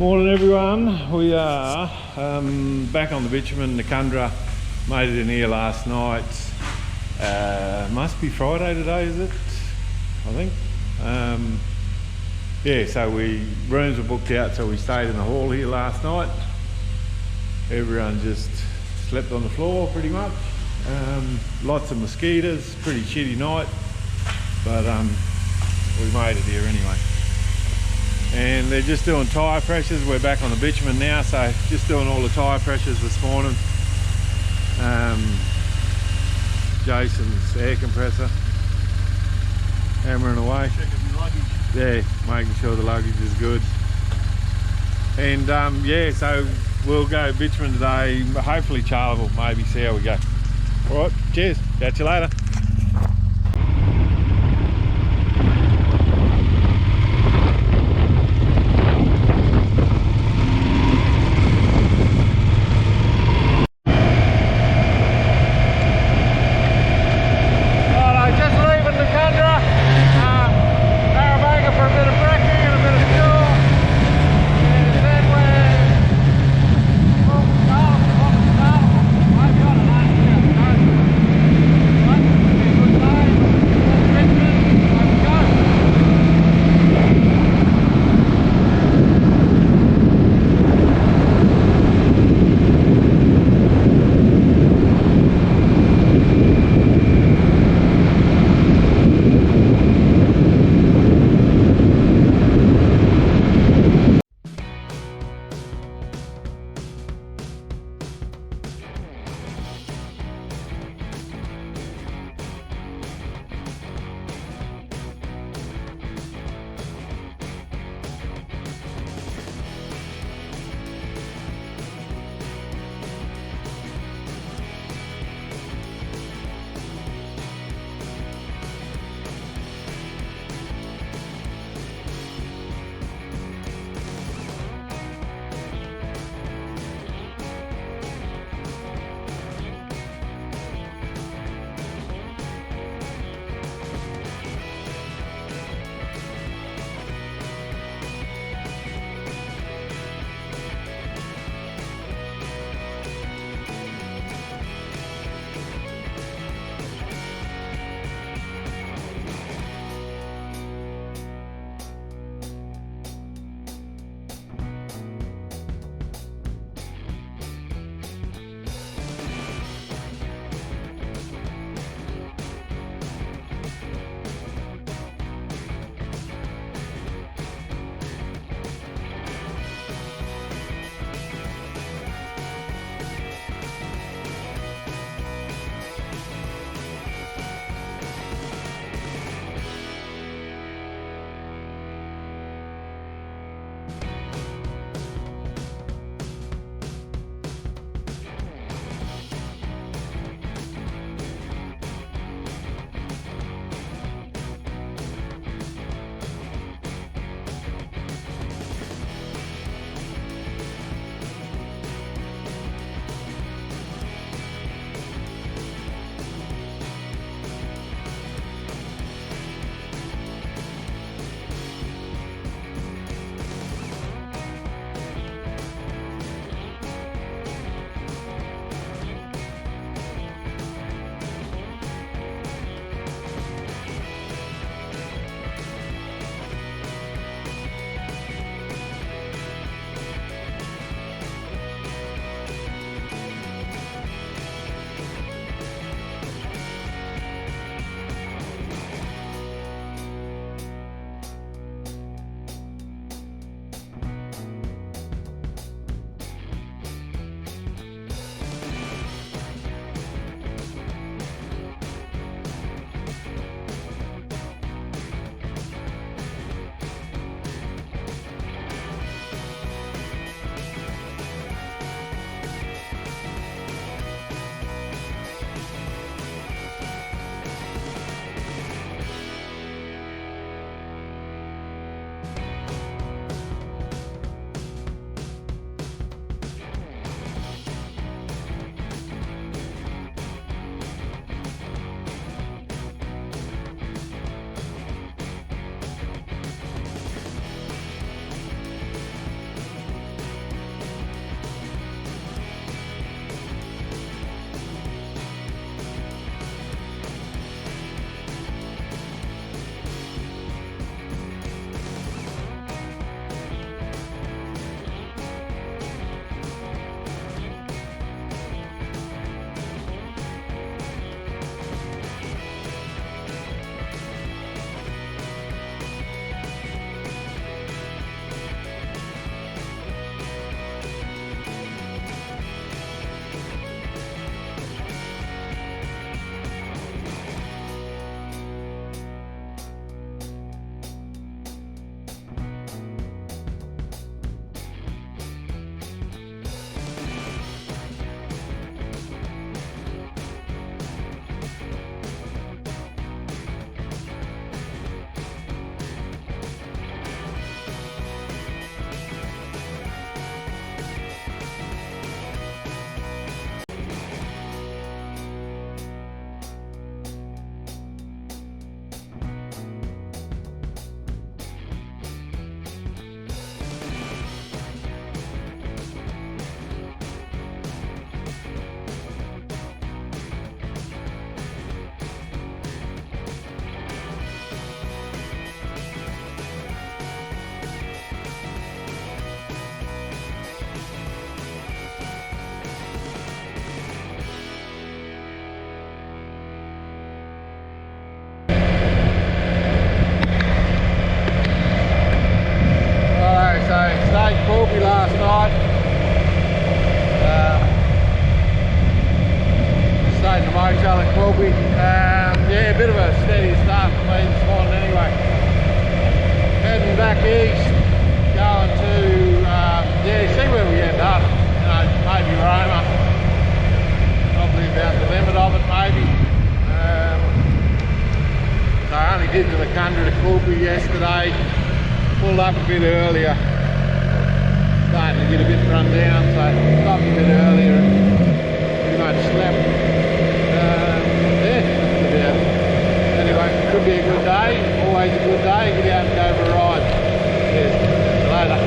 Morning everyone, we are back on the bitumen. Noccundra made it in here last night. Must be Friday today, is it? I think. Yeah, so rooms were booked out, so we stayed in the hall here last night. Everyone just slept on the floor pretty much. Lots of mosquitoes, pretty shitty night, but we made it here anyway. And they're just doing tyre pressures. We're back on the bitumen now, so just doing all the tyre pressures this morning. Jason's air compressor, hammering away. Checking the luggage. Yeah, making sure the luggage is good. And yeah, so we'll go bitumen today. Hopefully Charlie will maybe see how we go. All right, cheers. Catch you later. a steady start for me this morning anyway. Heading back east, going to, yeah, see where we end up. You know, maybe Roma. Probably about the limit of it, maybe. So I only did the Noccundra to Kawasaki yesterday. Pulled up a bit earlier. Starting to get a bit run down, so stopped a bit earlier and pretty much slept. Yeah, that's about it. Anyway, could be a good day, always a good day, get out and go for a ride. Yeah, later.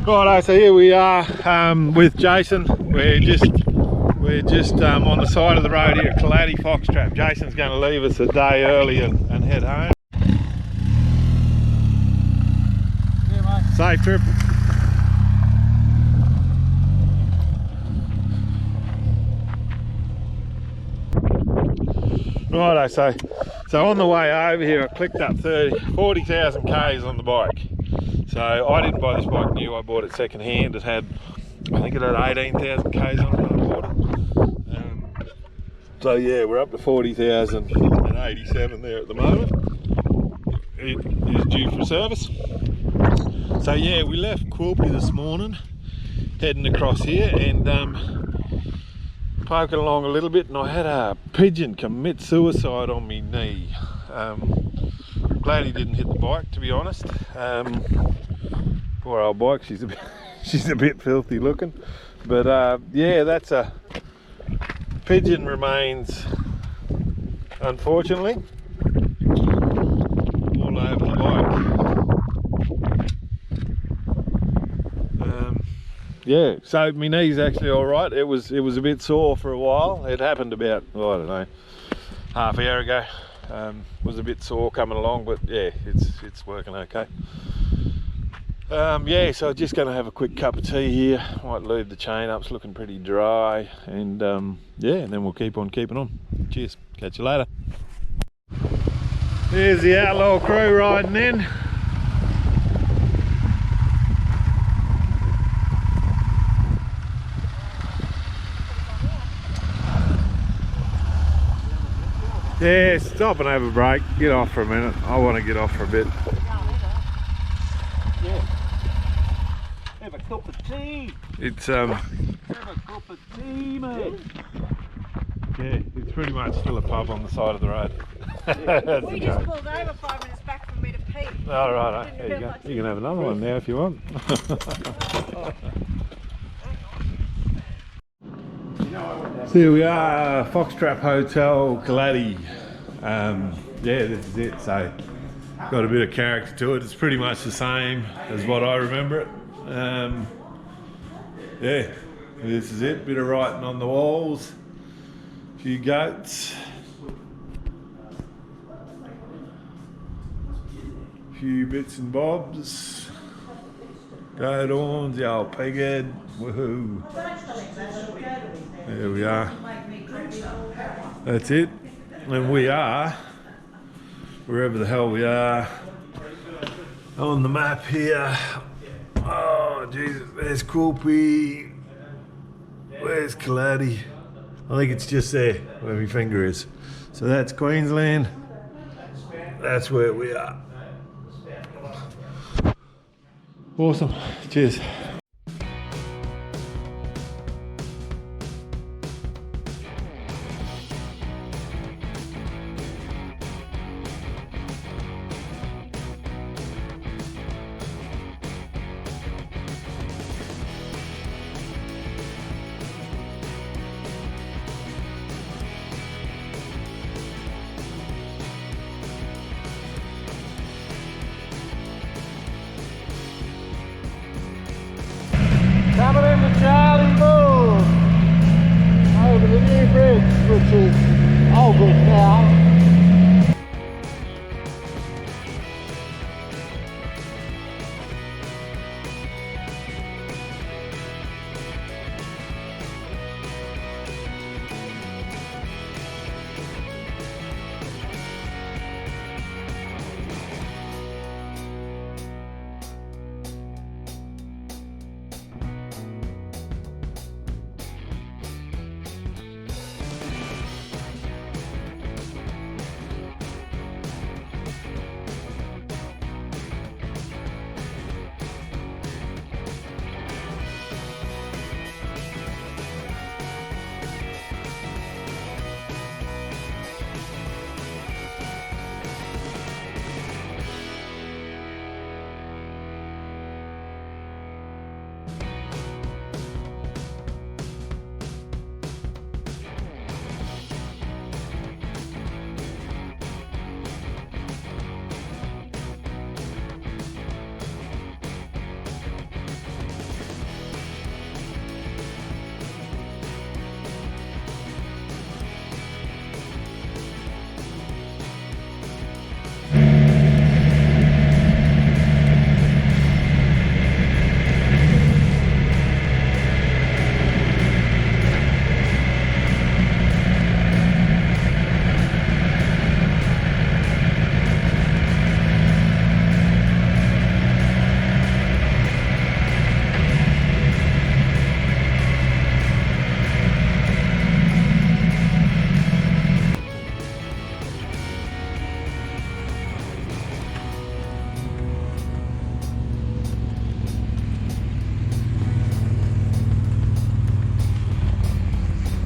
Righto, so here we are with Jason. We're just on the side of the road here at Kawasaki Fox Trap. Jason's going to leave us a day early and head home. Yeah, mate. Safe trip. Righto, so on the way over here I clicked up 40,000 Ks on the bike. So I didn't buy this bike new, I bought it second hand. It had, I think it had 18,000 Ks on it when I bought it. So yeah, we're up to 40,087 there at the moment. It is due for service. So yeah, we left Kawasaki this morning, heading across here and poking along a little bit, and I had a pigeon commit suicide on me knee. Glad he didn't hit the bike, to be honest. Poor old bike, she's a bit filthy looking, but yeah, that's a pigeon remains, unfortunately, all over the bike. Yeah, so my knee's actually all right. It was a bit sore for a while. It happened about, oh, I don't know, half an hour ago. Was a bit sore coming along, but yeah, it's working okay. Yeah, so just going to have a quick cup of tea here. Might lube the chain up, it's looking pretty dry, and yeah, and then we'll keep on keeping on. Cheers, catch you later. There's the outlaw crew riding in. Yeah, stop and have a break. Get off for a minute. I want to get off for a bit. Yeah. Have a cup of tea. It's Have a cup of tea, mate. yeah, it's pretty much still a pub on the side of the road. Yeah. We just pulled over 5 minutes back for me to pee. All right, there you go. You can have another one now if you want. So here we are, Foxtrap Hotel, Kawasaki. Yeah, this is it. So got a bit of character to it. It's pretty much the same as what I remember it. Yeah, this is it. Bit of writing on the walls. A few goats. A few bits and bobs. Goat horns, the old pig head. Woohoo. There we are. That's it. And we are, wherever the hell we are, on the map here. Oh, Jesus, there's Quilpie. Where's Kaladi? I think it's just there, where my finger is. So that's Queensland. That's where we are. Awesome. Cheers. Coming into Charlie Bull over the new bridge, which is old bridge now.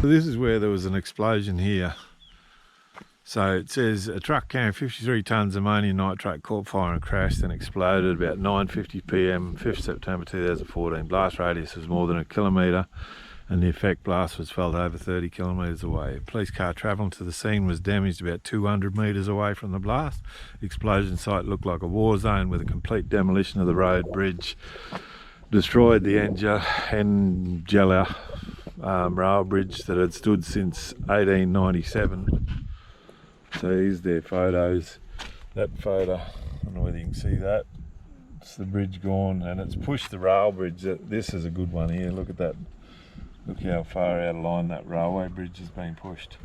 So this is where there was an explosion here. So it says a truck carrying 53 tonnes of ammonium nitrate caught fire and crashed and exploded about 9:50 p.m. 5th September 2014. Blast radius was more than a kilometre and the effect blast was felt over 30 kilometres away. A police car travelling to the scene was damaged about 200 metres away from the blast. The explosion site looked like a war zone with a complete demolition of the road bridge. Destroyed the Angellala rail bridge that had stood since 1897. So here's their photos. That photo, I don't know whether you can see that. It's the bridge gone and it's pushed the rail bridge. This is a good one here, look at that. Look how far out of line that railway bridge has been pushed.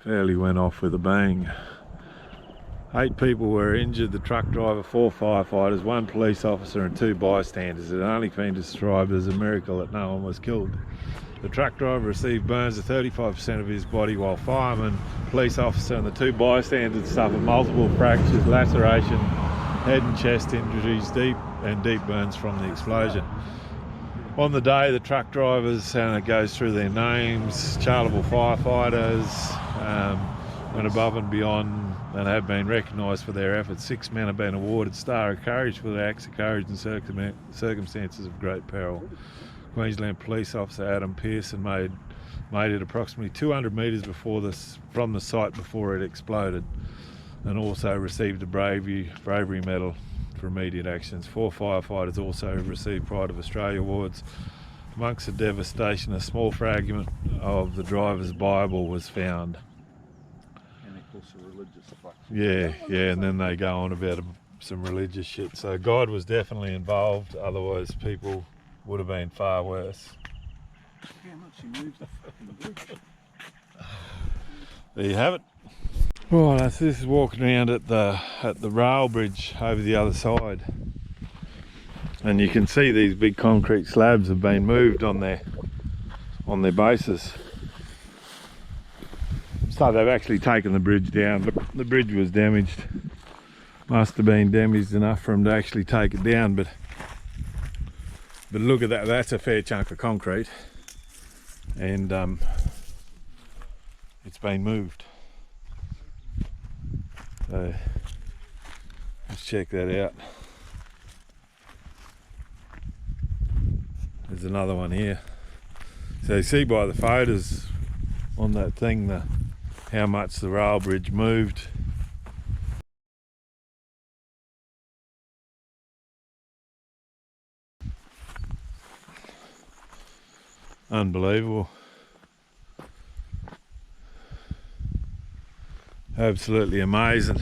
Fairly went off with a bang. 8 people were injured, the truck driver, 4 firefighters, 1 police officer and 2 bystanders. It had only been described as a miracle that no one was killed. The truck driver received burns of 35% of his body, while fireman, police officer and the 2 bystanders suffered multiple fractures, laceration, head and chest injuries, deep burns from the explosion. On the day, the truck drivers, and it goes through their names, Charleville firefighters, went above and beyond and have been recognised for their efforts. 6 men have been awarded Star of Courage for their acts of courage in circumstances of great peril. Queensland Police Officer Adam Pearson made it approximately 200 metres from the site before it exploded, and also received a bravery medal for immediate actions. 4 firefighters also received Pride of Australia awards. Amongst the devastation, a small fragment of the driver's Bible was found. And of course a religious fuck. Yeah, and then they go on about some religious shit. So God was definitely involved, otherwise people would have been far worse. How much he moves the fucking bridge. There you have it. Right, so this is walking around at the rail bridge over the other side, and you can see these big concrete slabs have been moved on their bases. So they've actually taken the bridge down. Look, the bridge was damaged. Must have been damaged enough for them to actually take it down, but look at that, that's a fair chunk of concrete, and it's been moved. So let's check that out. There's another one here. So you see by the photos on that thing how much the rail bridge moved. Unbelievable. Absolutely amazing.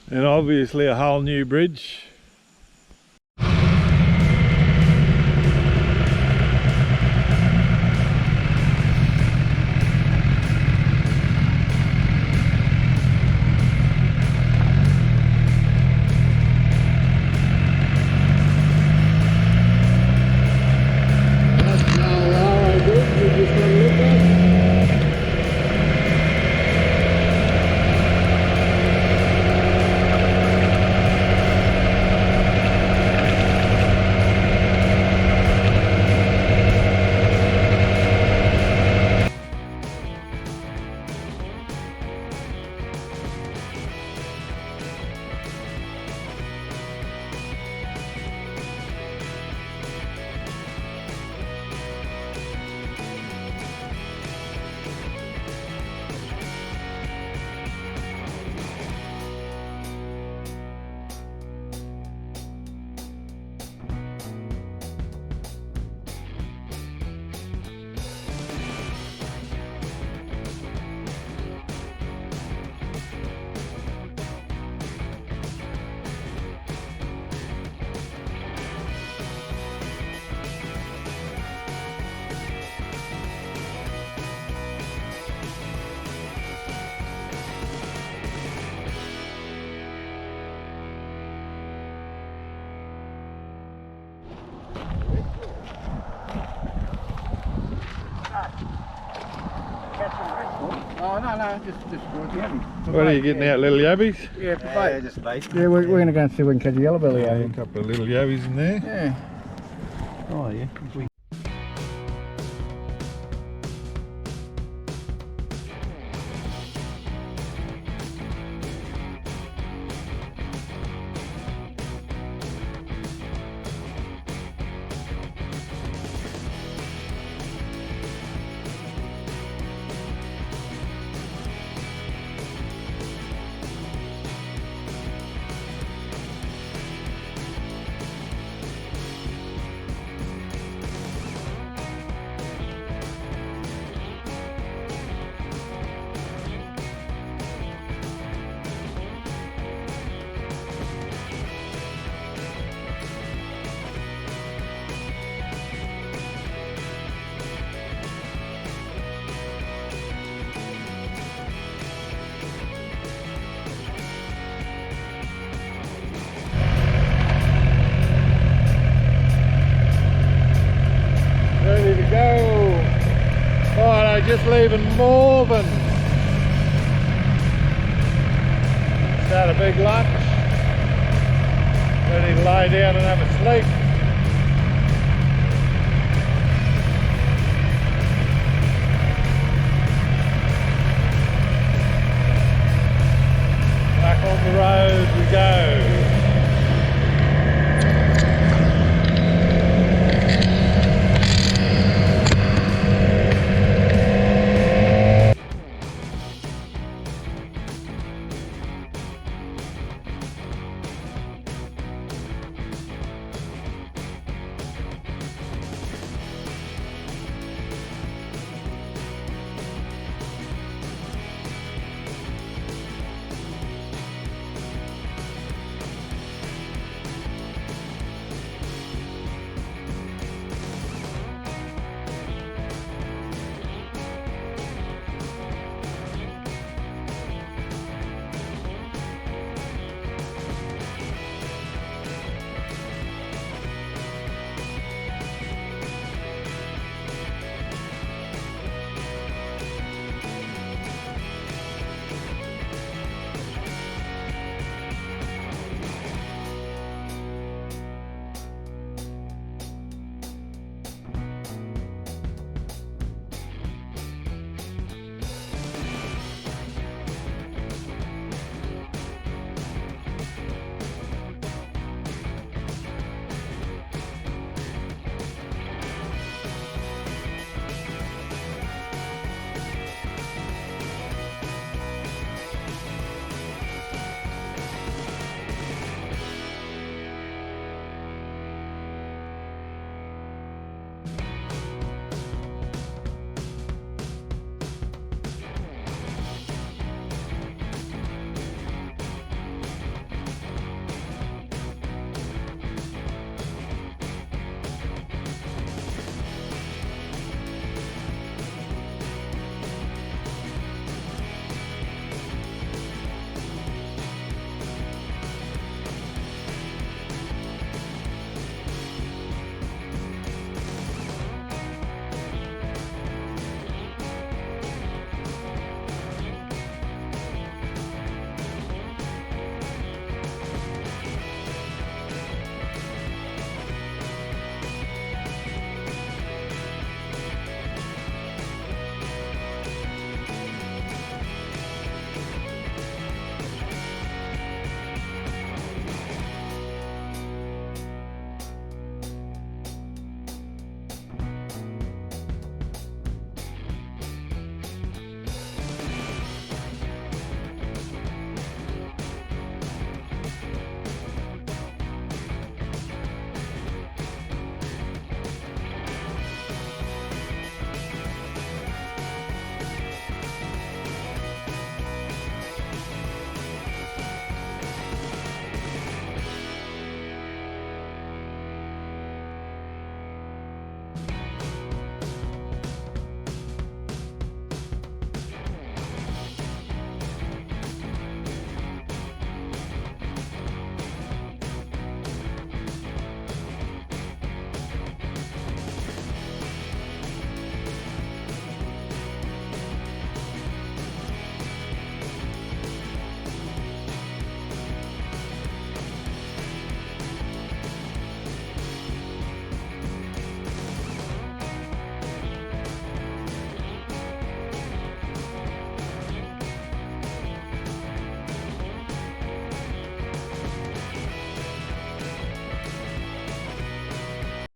And obviously a whole new bridge. Oh, no, just brought the yabby. What are you getting out, little yabbies? Yeah, for bait. Yeah, just bait. Yeah, we're going to go and see if we can catch a yellow belly out A here. couple of little yabbies in there. Yeah. Oh, yeah. Ready to go. Right, just leaving Morven. Just had a big lunch. Ready to lay down and have a sleep.